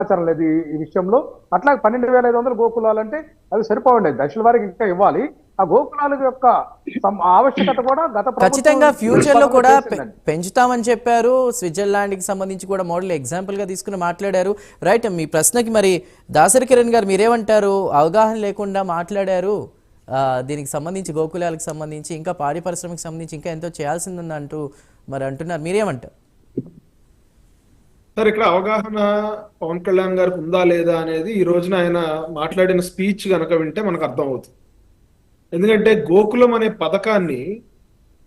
సమాచారం లేదు ఈ విషయంలో. అట్లా 12,500 గోకులాలంటే అవి సరిపోవండి, దశల వారికి ఇంకా ఇవ్వాలి. ఆ గోకులాల యొక్క ఆవశ్యకత కూడా గత ప్రభుత్వం ఖచ్చితంగా ఫ్యూచర్లో కూడా చేసిందండి. పెంచుతామని చెప్పారు. స్విట్జర్లాండ్కి సంబంధించి కూడా మోడల్ ఎగ్జాంపుల్గా తీసుకుని మాట్లాడారు. రైట్, మీ ప్రశ్నకి మరి దాసరి కిరణ్ గారు మీరేమంటారు? అవగాహన లేకుండా మాట్లాడారు, దీనికి సంబంధించి గోకులాలకు సంబంధించి ఇంకా పాడి పరిశ్రమకి సంబంధించి ఇంకా ఎంతో చేయాల్సిందని అంటూ మరి అంటున్నారు, మీరేమంటారు? సార్, ఇక్కడ అవగాహన పవన్ కళ్యాణ్ గారికి ఉందా లేదా అనేది ఈ రోజున ఆయన మాట్లాడిన స్పీచ్ కనుక వింటే మనకు అర్థం అవుతుంది. ఎందుకంటే గోకులం అనే పథకాన్ని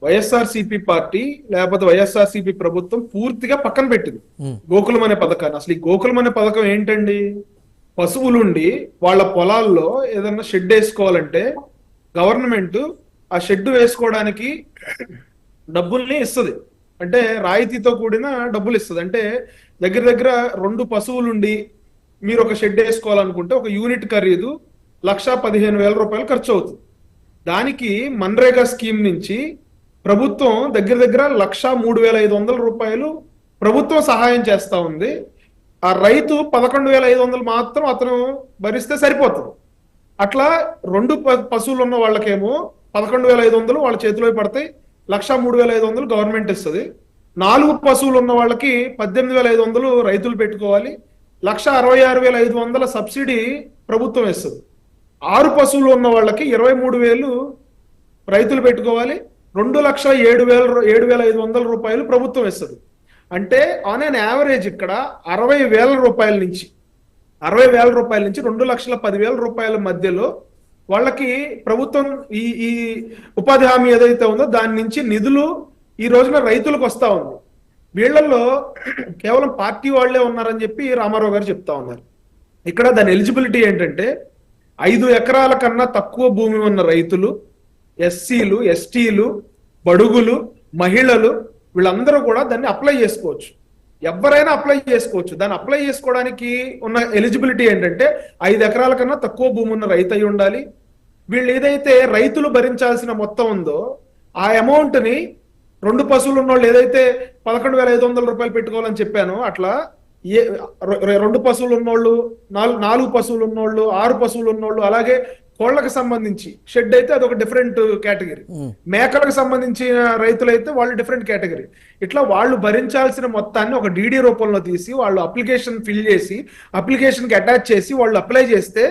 వైఎస్ఆర్సీపీ పార్టీ లేకపోతే వైఎస్ఆర్సీపీ ప్రభుత్వం పూర్తిగా పక్కన పెట్టింది. గోకులం అనే పథకాన్ని, అసలు ఈ గోకులం అనే పథకం ఏంటండి? పశువులుండి వాళ్ళ పొలాల్లో ఏదన్నా షెడ్ వేసుకోవాలంటే గవర్నమెంట్ ఆ షెడ్ వేసుకోవడానికి డబ్బుల్ని ఇస్తుంది. అంటే రాయితీతో కూడిన డబ్బులు ఇస్తుంది. అంటే దగ్గర దగ్గర 2 పశువులుండి మీరు ఒక షెడ్ వేసుకోవాలనుకుంటే ఒక యూనిట్ ఖరీదు 1,15,000 రూపాయలు ఖర్చు అవుతుంది. దానికి మన్రేగా స్కీమ్ నుంచి ప్రభుత్వం దగ్గర దగ్గర 1,03,500 రూపాయలు ప్రభుత్వం సహాయం చేస్తా ఉంది. ఆ రైతు 11,500 మాత్రం అతను భరిస్తే సరిపోతుంది. అట్లా 2 పశువులు ఉన్న వాళ్ళకేమో 11,500 వాళ్ళ చేతిలో పడతాయి, 1,03,500 గవర్నమెంట్ ఇస్తుంది. 4 పశువులు ఉన్న వాళ్ళకి 18,500 రైతులు పెట్టుకోవాలి, 1,66,500 సబ్సిడీ ప్రభుత్వం ఇస్తుంది. 6 పశువులు ఉన్న వాళ్ళకి 23,000 రైతులు పెట్టుకోవాలి, 2,07,500 రూపాయలు ప్రభుత్వం ఇస్తుంది. అంటే ఆన్ అన్ యావరేజ్ ఇక్కడ 60,000 రూపాయల నుంచి 2,10,000 రూపాయల మధ్యలో వాళ్ళకి ప్రభుత్వం ఈ ఉపాధి హామీ ఏదైతే ఉందో దాని నుంచి నిధులు ఈ రోజున రైతులకు వస్తా ఉంది. వీళ్లలో కేవలం పార్టీ వాళ్లే ఉన్నారని చెప్పి రామారావు గారు చెప్తా ఉన్నారు. ఇక్కడ దాని ఎలిజిబిలిటీ ఏంటంటే 5 ఎకరాల కన్నా తక్కువ భూమి ఉన్న రైతులు, ఎస్సీలు, ఎస్టీలు, బడుగులు, మహిళలు వీళ్ళందరూ కూడా దాన్ని అప్లై చేసుకోవచ్చు. ఎవరైనా అప్లై చేసుకోవచ్చు. దాన్ని అప్లై చేసుకోవడానికి ఉన్న ఎలిజిబిలిటీ ఏంటంటే 5 ఎకరాల కన్నా తక్కువ భూమి ఉన్న రైతు అయి ఉండాలి. వీళ్ళు ఏదైతే రైతులు భరించాల్సిన మొత్తం ఉందో ఆ అమౌంట్ ని 2 పశువులు ఉన్నోళ్ళు ఏదైతే 11,500 రూపాయలు పెట్టుకోవాలని చెప్పానో అట్లా 2 పశువులు ఉన్నోళ్ళు, 4 పశువులు ఉన్నోళ్ళు, 6 పశువులు ఉన్నోళ్ళు, అలాగే కోళ్లకు సంబంధించి షెడ్ అయితే అదొక డిఫరెంట్ కేటగిరీ, మేకలకు సంబంధించిన రైతులైతే వాళ్ళు డిఫరెంట్ కేటగిరీ. ఇట్లా వాళ్ళు భరించాల్సిన మొత్తాన్ని ఒక డీడీ రూపంలో తీసి వాళ్ళు అప్లికేషన్ ఫిల్ చేసి అప్లికేషన్కి అటాచ్ చేసి వాళ్ళు అప్లై చేస్తే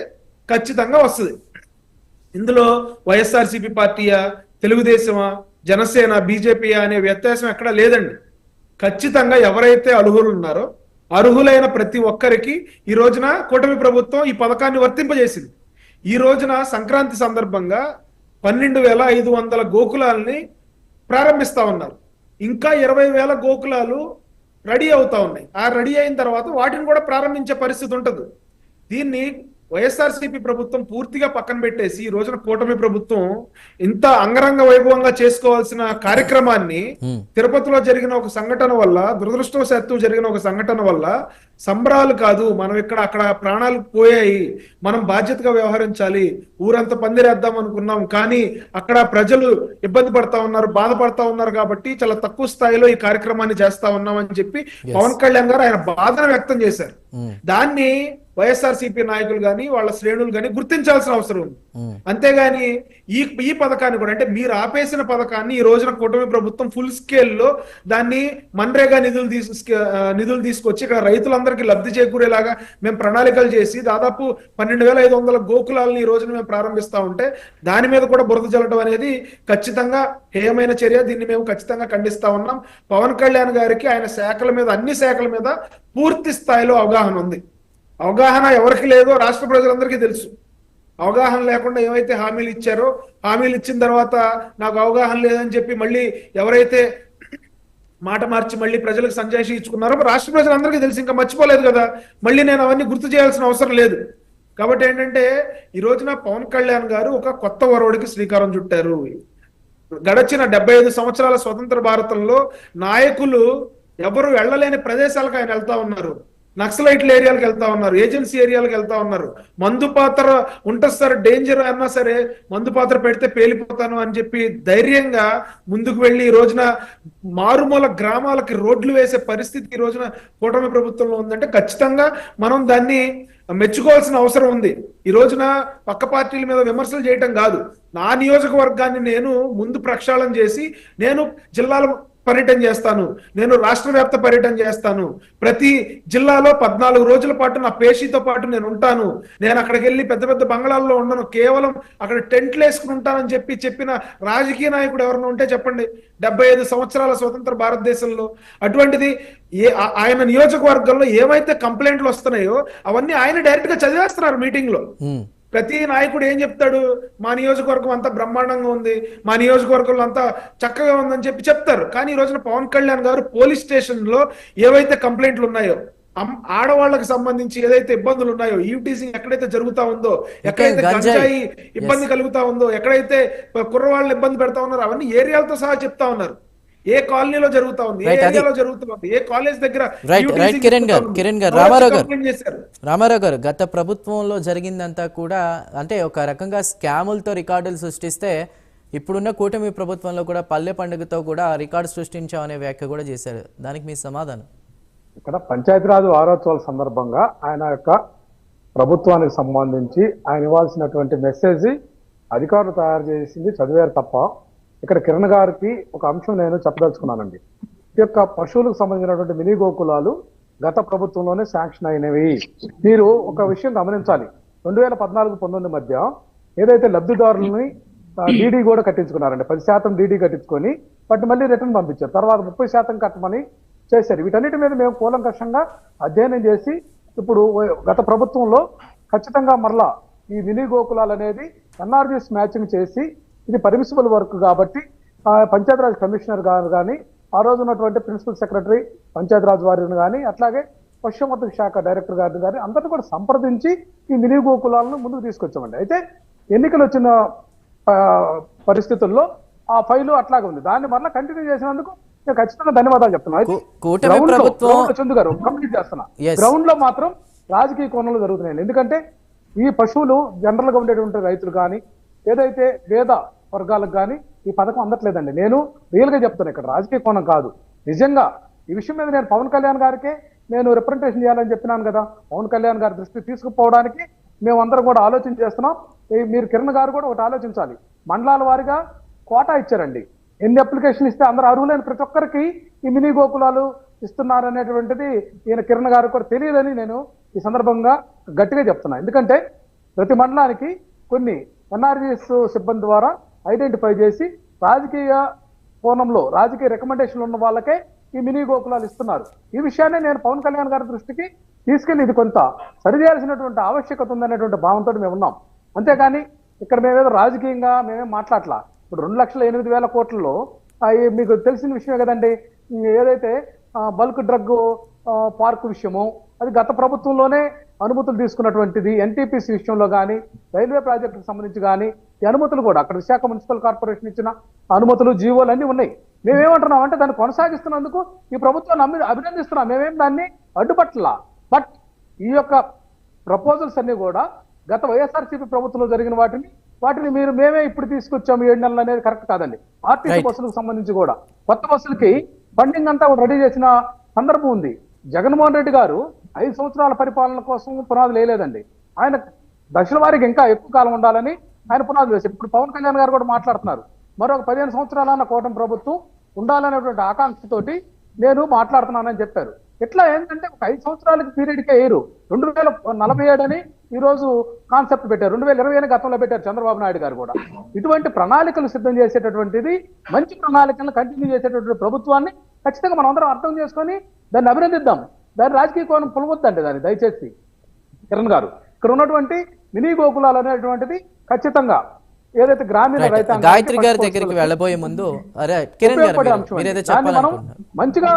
ఖచ్చితంగా వస్తుంది. ఇందులో వైఎస్ఆర్సీపీ పార్టీయా, తెలుగుదేశమా, జనసేన, బీజేపీ అనే వ్యత్యాసం ఎక్కడా లేదండి. ఖచ్చితంగా ఎవరైతే అర్హులు ఉన్నారో అర్హులైన ప్రతి ఒక్కరికి ఈ రోజున కూటమి ప్రభుత్వం ఈ పథకాన్ని వర్తింపజేసింది. ఈ రోజున సంక్రాంతి సందర్భంగా 12,500 గోకులాలని ప్రారంభిస్తా ఉన్నారు. ఇంకా 20,000 గోకులాలు రెడీ అవుతా ఉన్నాయి. ఆ రెడీ అయిన తర్వాత వాటిని కూడా ప్రారంభించే పరిస్థితి ఉంటుంది. దీన్ని వైఎస్ఆర్సీపీ ప్రభుత్వం పూర్తిగా పక్కన పెట్టేసి ఈ రోజున కూటమి ప్రభుత్వం ఇంత అంగరంగ వైభవంగా చేసుకోవాల్సిన కార్యక్రమాన్ని తిరుపతిలో జరిగిన ఒక సంఘటన వల్ల, దురదృష్టవశాత్తు జరిగిన ఒక సంఘటన వల్ల సంబరాలు కాదు, మనం అక్కడ ప్రాణాలు పోయాయి, మనం బాధ్యతగా వ్యవహరించాలి, ఊరంతా పందిరేద్దాం అనుకున్నాం, కానీ అక్కడ ప్రజలు ఇబ్బంది పడతా ఉన్నారు, బాధపడతా ఉన్నారు కాబట్టి చాలా తక్కువ స్థాయిలో ఈ కార్యక్రమాన్ని చేస్తా ఉన్నాం అని చెప్పి పవన్ కళ్యాణ్ గారు ఆయన బాధను వ్యక్తం చేశారు. దాన్ని వైఎస్ఆర్సీపీ నాయకులు గాని వాళ్ళ శ్రేణులు గాని గుర్తించాల్సిన అవసరం ఉంది. అంతేగాని ఈ పథకాన్ని కూడా, అంటే మీరు ఆపేసిన పథకాన్ని ఈ రోజున కూటమి ప్రభుత్వం ఫుల్ స్కేల్లో దాన్ని మన్రేగా నిధులు తీసుకొచ్చి ఇక్కడ రైతులందరికీ లబ్ధి చేకూరేలాగా మేము ప్రణాళికలు చేసి దాదాపు 12,500 గోకులాలని ఈ రోజున మేము ప్రారంభిస్తా ఉంటే దాని మీద కూడా బురద జల్లడం అనేది ఖచ్చితంగా హేయమైన చర్య. దీన్ని మేము ఖచ్చితంగా ఖండిస్తా ఉన్నాం. పవన్ కళ్యాణ్ గారికి ఆయన శాఖల మీద, అన్ని శాఖల మీద పూర్తి స్థాయిలో అవగాహన ఉంది. అవగాహన ఎవరికి లేదో రాష్ట్ర ప్రజలందరికీ తెలుసు. అవగాహన లేకుండా ఏవైతే హామీలు ఇచ్చారో, హామీలు ఇచ్చిన తర్వాత నాకు అవగాహన లేదని చెప్పి మళ్ళీ ఎవరైతే మాట మార్చి మళ్ళీ ప్రజలకు సంజాయిషి ఇచ్చుకున్నారో రాష్ట్ర ప్రజలందరికీ తెలిసి ఇంకా మర్చిపోలేదు కదా, మళ్ళీ నేను అవన్నీ గుర్తు చేయాల్సిన అవసరం లేదు. కాబట్టి ఏంటంటే ఈ రోజున పవన్ కళ్యాణ్ గారు ఒక కొత్త ఒరవడికి శ్రీకారం చుట్టారు. గడచిన 75 సంవత్సరాల స్వతంత్ర భారతంలో నాయకులు ఎవరు వెళ్ళలేని ప్రదేశాలకు ఆయన వెళ్తా ఉన్నారు. నక్సలైట్ల ఏరియాలకు వెళ్తా ఉన్నారు, ఏజెన్సీ ఏరియాలకు వెళ్తా ఉన్నారు. మందు పాత్ర ఉంటుంది సార్, డేంజర్ అన్నా సరే మందు పాత్ర పెడితే పేలిపోతాను అని చెప్పి ధైర్యంగా ముందుకు వెళ్ళి ఈ రోజున మారుమూల గ్రామాలకి రోడ్లు వేసే పరిస్థితి ఈ రోజున కూటమి ప్రభుత్వంలో ఉందంటే ఖచ్చితంగా మనం దాన్ని మెచ్చుకోవాల్సిన అవసరం ఉంది. ఈ రోజున పక్క పార్టీల మీద విమర్శలు చేయటం కాదు, నా నియోజకవర్గాన్ని నేను ముందు ప్రక్షాళన చేసి నేను జిల్లాల పర్యటన చేస్తాను, నేను రాష్ట్ర వ్యాప్త పర్యటన చేస్తాను, ప్రతి జిల్లాలో 14 రోజుల పాటు నా పేషీతో పాటు నేను ఉంటాను, నేను అక్కడికి వెళ్ళి పెద్ద పెద్ద బంగ్లాల్లో ఉండను, కేవలం అక్కడ టెంట్లు వేసుకుని ఉంటానని చెప్పిన రాజకీయ నాయకుడు ఎవరైనా ఉంటే చెప్పండి 75 సంవత్సరాల స్వతంత్ర భారతదేశంలో. అటువంటిది ఆయన నియోజకవర్గంలో ఏమైతే కంప్లైంట్లు వస్తున్నాయో అవన్నీ ఆయన డైరెక్ట్ గా చదివేస్తున్నారు మీటింగ్ లో. ప్రతి నాయకుడు ఏం చెప్తాడు, మా నియోజకవర్గం అంతా బ్రహ్మాండంగా ఉంది, మా నియోజకవర్గంలో అంతా చక్కగా ఉందని చెప్తారు. కానీ ఈ రోజున పవన్ కళ్యాణ్ గారు పోలీస్ స్టేషన్ లో ఏవైతే కంప్లైంట్లు ఉన్నాయో, ఆడవాళ్ళకి సంబంధించి ఏదైతే ఇబ్బందులు ఉన్నాయో, ఈవ్టీజింగ్ ఎక్కడైతే జరుగుతా ఉందో, ఎక్కడైతే గంజాయి ఇబ్బంది కలుగుతా ఉందో, ఎక్కడైతే కుర్రవాళ్ళని ఇబ్బంది పెడతా ఉన్నారో అవన్నీ ఏరియాలతో సహా చెప్తా ఉన్నారు. ఏ కాలనీలో జరుగుతా ఉంది, ఏ ఏరియాలో జరుగుతా ఉంది, ఏ కాలేజ్ దగ్గర. రైట్ కిరణ్ గారు రామారావు గారు గత ప్రభుత్వంలో జరిగిందంతా కూడా అంటే ఒక రకంగా స్కాములతో రికార్డులు సృష్టిస్తే ఇప్పుడున్న కూటమి ప్రభుత్వంలో కూడా పల్లె పండుగతో కూడా రికార్డు సృష్టించామనే వ్యాఖ్య కూడా చేశారు. దానికి మీ సమాధానం? ఇక్కడ పంచాయతీరాజ్ వారోత్సవాల సందర్భంగా ఆయన యొక్క ప్రభుత్వానికి సంబంధించి ఆయన ఇవ్వాల్సినటువంటి మెసేజ్ అధికారులు తయారు చేసింది చదివారు తప్ప, ఇక్కడ కిరణ్ గారికి ఒక అంశం నేను చెప్పదలుచుకున్నానండి. ఈ యొక్క పశువులకు సంబంధించినటువంటి మినీ గోకులాలు గత ప్రభుత్వంలోనే శాంక్షన్ అయినవి. మీరు ఒక విషయం గమనించాలి, 2014-19 మధ్య ఏదైతే లబ్ధిదారులని డీడీ కూడా కట్టించుకున్నారండి, 10% డీడీ కట్టించుకొని వాటిని మళ్ళీ రిటర్న్ పంపించారు. తర్వాత 30% కట్టమని చేశారు. వీటన్నిటి మీద మేము కూలంకషంగా అధ్యయనం చేసి ఇప్పుడు గత ప్రభుత్వంలో ఖచ్చితంగా మరలా ఈ మినీ గోకులాలు అనేది ఎన్ఆర్జీఎస్ మ్యాచింగ్ చేసి ఇది పర్మిసిబుల్ వర్క్ కాబట్టి పంచాయతీరాజ్ కమిషనర్ గారు కానీ, ఆ రోజు ఉన్నటువంటి ప్రిన్సిపల్ సెక్రటరీ పంచాయతీరాజ్ వారిని కానీ, అట్లాగే పశుసంవర్ధక శాఖ డైరెక్టర్ గారిని కానీ అందరినీ కూడా సంప్రదించి ఈ మినీ గోకులాలను ముందుకు తీసుకొచ్చామండి. అయితే ఎన్నికలు వచ్చిన పరిస్థితుల్లో ఆ ఫైలు అట్లాగే ఉంది. దాన్ని మరలా కంటిన్యూ చేసినందుకు నేను ఖచ్చితంగా ధన్యవాదాలు చెప్తున్నాను. చందు గారు కంప్లీట్ చేస్తున్నా, గ్రౌండ్ లో మాత్రం రాజకీయ కోణంలో జరుగుతున్నాయండి. ఎందుకంటే ఈ పశువులు జనరల్ గా ఉండేటువంటి రైతులు కానీ, ఏదైతే పేద వర్గాలకు కానీ ఈ పథకం అందట్లేదండి. నేను రియల్ గా చెప్తాను, ఇక్కడ రాజకీయ కోణం కాదు. నిజంగా ఈ విషయం మీద నేను పవన్ కళ్యాణ్ గారికే నేను రిప్రజెంటేషన్ చేయాలని చెప్పినాను కదా, పవన్ కళ్యాణ్ గారి దృష్టికి తీసుకుపోవడానికి మేమందరం కూడా ఆలోచన చేస్తున్నాం. మీరు కిరణ్ గారు కూడా ఒకటి ఆలోచించాలి, మండలాల వారిగా కోటా ఇచ్చారండి. ఎన్ని అప్లికేషన్ ఇస్తే అందరూ అర్హులైన ప్రతి ఒక్కరికి ఈ మినీ గోకులాలు ఇస్తున్నారు అనేటువంటిది ఈయన కిరణ్ గారు కూడా తెలియదని నేను ఈ సందర్భంగా గట్టిగా చెప్తున్నా. ఎందుకంటే ప్రతి మండలానికి కొన్ని ఎన్ఆర్జీఎస్ సిబ్బంది ద్వారా ఐడెంటిఫై చేసి రాజకీయ కోణంలో రాజకీయ రికమెండేషన్లు ఉన్న వాళ్ళకే ఈ మినీ గోకులాలు ఇస్తున్నారు. ఈ విషయాన్ని నేను పవన్ కళ్యాణ్ గారి దృష్టికి తీసుకెళ్లి ఇది కొంత సరిచేయాల్సినటువంటి ఆవశ్యకత ఉందనేటువంటి భావంతో మేము ఉన్నాం. అంతేగాని ఇక్కడ మేమేదో రాజకీయంగా మేమేం మాట్లాడలా. ఇప్పుడు 2,08,000 కోట్లలో మీకు తెలిసిన విషయమే కదండి, ఏదైతే బల్క్ డ్రగ్ పార్క్ విషయమో అది గత ప్రభుత్వంలోనే అనుమతులు తీసుకున్నటువంటిది. ఎన్టీపీసీ విషయంలో కానీ, రైల్వే ప్రాజెక్టుకు సంబంధించి కానీ ఈ అనుమతులు కూడా అక్కడ విశాఖ మున్సిపల్ కార్పొరేషన్ ఇచ్చిన అనుమతులు, జీవోలు అన్నీ ఉన్నాయి. మేమేమంటున్నాం అంటే దాన్ని కొనసాగిస్తున్నందుకు ఈ ప్రభుత్వాన్ని అభినందిస్తున్నాం, మేమేం దాన్ని అడ్డుపట్టలా. బట్ ఈ యొక్క ప్రపోజల్స్ అన్ని కూడా గత వైఎస్ఆర్సీపీ ప్రభుత్వంలో జరిగిన వాటిని మేమే ఇప్పుడు తీసుకొచ్చాము 7 నెలలు అనేది కరెక్ట్ కాదండి. ఆర్టీసీ బస్సులకు సంబంధించి కూడా కొత్త బస్సులకి ఫండింగ్ అంతా రెడీ చేసిన సందర్భం ఉంది. జగన్మోహన్ రెడ్డి గారు 5 సంవత్సరాల పరిపాలన కోసం పునాదులు వేయలేదండి. ఆయన దశల వారికి ఇంకా ఎక్కువ కాలం ఉండాలని ఆయన పునాదులు వేశారు. ఇప్పుడు పవన్ కళ్యాణ్ గారు కూడా మాట్లాడుతున్నారు, మరొక 15 సంవత్సరాలన్న కూటమి ప్రభుత్వం ఉండాలనేటువంటి ఆకాంక్షతోటి నేను మాట్లాడుతున్నానని చెప్పారు. ఇట్లా ఏంటంటే ఒక 5 సంవత్సరాలకి పీరియడ్కే వేయరు. 2047 అని ఈ రోజు కాన్సెప్ట్ పెట్టారు, 2020 అని గతంలో పెట్టారు చంద్రబాబు నాయుడు గారు కూడా. ఇటువంటి ప్రణాళికలు సిద్ధం చేసేటటువంటిది, మంచి ప్రణాళికలను కంటిన్యూ చేసేటటువంటి ప్రభుత్వాన్ని ఖచ్చితంగా మనం అందరం అర్థం చేసుకొని దాన్ని అభినందిద్దాం. దాని రాజకీయ కోణం పులవద్దండి దాన్ని దయచేసి కిరణ్ గారు. ఇక్కడ ఉన్నటువంటి మినీ గోకులాలు అనేటువంటిది ఖచ్చితంగా ఏదైతే గ్రామీణ రైతాంగం గాయత్రి గారి దగ్గరికి వెళ్ళబోయే ముందు మనం మంచిగా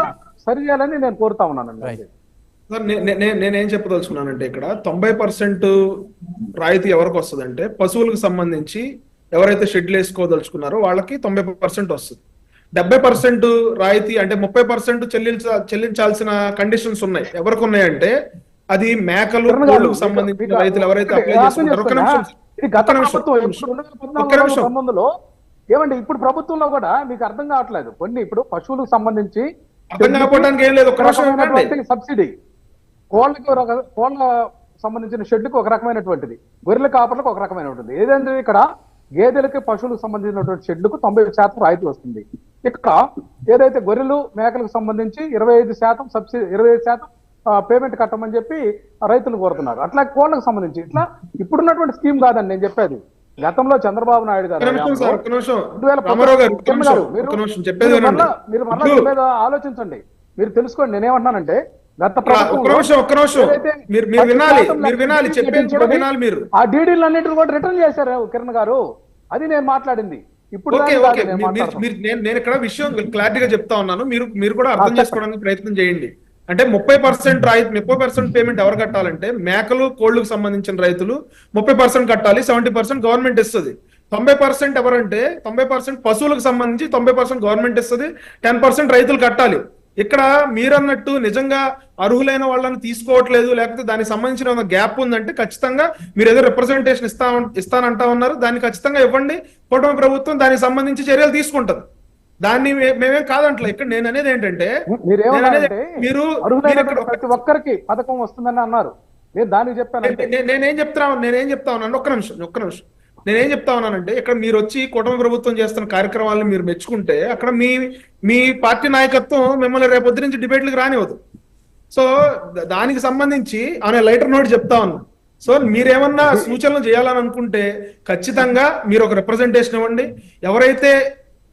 సరి చేయాలని నేను కోరుతా ఉన్నానండి. సార్ నేనేం చెప్పదలుచుకున్నానంటే ఇక్కడ 90% రాయితీ ఎవరికి వస్తుందంటే పశువులకు సంబంధించి ఎవరైతే షెడ్లు వేసుకోదలుచుకున్నారో వాళ్ళకి 90% వస్తుంది. 70% రాయితీ అంటే 30% చెల్లించాల్సిన కండిషన్స్ ఉన్నాయి. ఎవరికి ఉన్నాయంటే అది మేకలు కోళ్లకు సంబంధించిన రైతులు ఎవరైతే అప్లై చేసుకుంటారో. ఒక్క నిమిషం. ఏమండి ఇప్పుడు ప్రభుత్వంలో కూడా మీకు అర్థం కావట్లేదు. కొన్ని ఇప్పుడు పశువులకు సంబంధించి అర్థం కాకపోవడానికి ఏం లేదు. ఒక్క నిమిషం. సబ్సిడీ కోళ్ళ సంబంధించిన షెడ్లకు ఒక రకమైనటువంటిది, గొర్రెల కాపర్లకు ఒక రకమైన ఉంటుంది. ఏదంటే ఇక్కడ గేదెలకి పశువులకు సంబంధించినటువంటి షెడ్లకు 90% రాయితీ వస్తుంది. ఇక్కడ ఏదైతే గొర్రెలు మేకలకు సంబంధించి 25% సబ్సిడీ, 25% పేమెంట్ కట్టమని చెప్పి రైతులు కోరుతున్నారు. అట్లా కోళ్ళకు సంబంధించి ఇట్లా ఇప్పుడున్నటువంటి స్కీమ్ కాదండి నేను చెప్పేది. గతంలో చంద్రబాబు నాయుడు గారు మీరు మళ్ళీ మీద ఆలోచించండి, మీరు తెలుసుకోండి. నేనేమంటున్నానంటే గత ఆ డీడీలు అన్నింటిని కూడా రిటర్న్ చేశారు కిరణ్ గారు. అది నేను మాట్లాడింది. ఇప్పుడు నేను ఇక్కడ విషయం క్లారిటీగా చెప్తా ఉన్నాను, మీరు కూడా అర్థం చేసుకోవడానికి ప్రయత్నం చేయండి. అంటే 30% రాయితీ, 30% పేమెంట్ ఎవరు కట్టాలంటే మేకలు కోళ్లకు సంబంధించిన రైతులు 30% కట్టాలి, 70% గవర్నమెంట్ ఇస్తుంది. 90% ఎవరంటే 90% పశువులకు సంబంధించి 90% గవర్నమెంట్ ఇస్తుంది, 10% రైతులు కట్టాలి. ఇక్కడ మీరన్నట్టు నిజంగా అర్హులైన వాళ్ళని తీసుకోవట్లేదు, లేకపోతే దానికి సంబంధించిన గ్యాప్ ఉందంటే ఖచ్చితంగా మీరు ఏదో రిప్రజెంటేషన్ ఇస్తానంటా ఉన్నారు, దాన్ని ఖచ్చితంగా ఇవ్వండి. కూటమి ప్రభుత్వం దానికి సంబంధించి చర్యలు తీసుకుంటది. దాన్ని మేమేం కాదంటలే. ఇక్కడ నేను అనేది ఏంటంటే మీరు ప్రతి ఒక్కరికి పథకం వస్తుందని అన్నారు. నేను దానికి చెప్పాను. నేనేం చెప్తా ఉన్నాను, ఒక్క నిమిషం. నేనేం చెప్తా ఉన్నానంటే ఇక్కడ మీరు వచ్చి కూటమి ప్రభుత్వం చేస్తున్న కార్యక్రమాలను మీరు మెచ్చుకుంటే అక్కడ మీ పార్టీ నాయకత్వం మిమ్మల్ని రేపొద్దు నుంచి డిబేట్లకు రానివ్వదు. సో దానికి సంబంధించి అనే లైటర్ నోట్ చెప్తా ఉన్నా. సో మీరేమన్నా సూచనలు చేయాలని అనుకుంటే ఖచ్చితంగా మీరు ఒక రిప్రజెంటేషన్ ఇవ్వండి. ఎవరైతే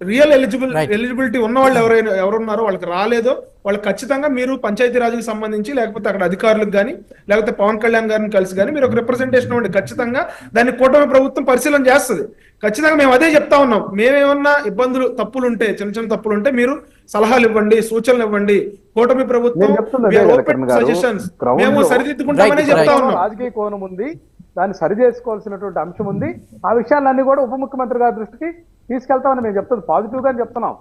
రియల్ ఎలిజిబిలిటీ ఉన్న వాళ్ళు ఎవరున్నారో వాళ్ళకి రాలేదో వాళ్ళకి ఖచ్చితంగా మీరు పంచాయతీరాజ్కి సంబంధించి లేకపోతే అక్కడ అధికారులకు కానీ లేకపోతే పవన్ కళ్యాణ్ గారిని కలిసి కానీ మీరు ఒక రిప్రజెంటేషన్ ఇవ్వండి. ఖచ్చితంగా దాన్ని కూటమి ప్రభుత్వం పరిశీలన చేస్తుంది. ఖచ్చితంగా మేము అదే చెప్తా ఉన్నాం. మేమేమన్నా ఇబ్బందులు తప్పులు ఉంటే, చిన్న తప్పులు ఉంటే మీరు సలహాలు ఇవ్వండి, సూచనలు ఇవ్వండి. కూటమి ప్రభుత్వం సజెషన్స్ మేము సరిదిద్దుకుంటామని చెప్తా ఉన్నాం. రాజకీయ కోణం ఉంది, దాన్ని సరి చేసుకోవాల్సినటువంటి అంశం ఉంది. ఆ విషయాలన్నీ కూడా ఉప ముఖ్యమంత్రి గారి దృష్టికి తీసుకెళ్తామని మేము చెప్తుంది. పాజిటివ్ గా చెప్తున్నాం.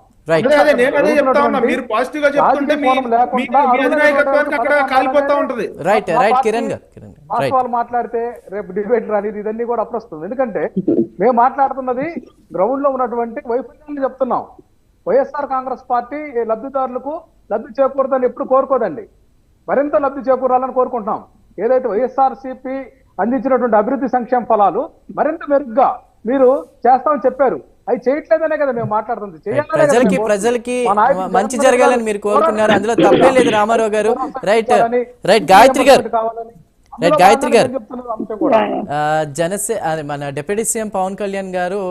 వాస్తవాలు మాట్లాడితే రేపు డిబేట్ రానిది ఇదన్నీ కూడా అప్రస్తుంది. ఎందుకంటే మేము మాట్లాడుతున్నది గ్రౌండ్ లో ఉన్నటువంటి వైఫల్యాన్ని చెప్తున్నాం. వైఎస్ఆర్ కాంగ్రెస్ పార్టీ లబ్ధిదారులకు లబ్ధి చేకూరదని ఎప్పుడు కోరుకోదండి, మరింత లబ్ధి చేకూరాలని కోరుకుంటున్నాం. ఏదైతే వైఎస్ఆర్సీపీ అందించినటువంటి అభివృద్ధి సంక్షేమ ఫలాలు మరింత మెరుగ్గా మీరు చేస్తామని చెప్పారు, అవి చేయట్లేదనే కదా మేము మాట్లాడుతుంది. ప్రజలకి మంచి జరగాలని మీరు కోరుకున్నారు, అందులో తప్పే లేదు రామారావు గారు. రైట్ గాయత్రి గారు జనసేన మన డిప్యూటీ సీఎం పవన్ కళ్యాణ్ గారు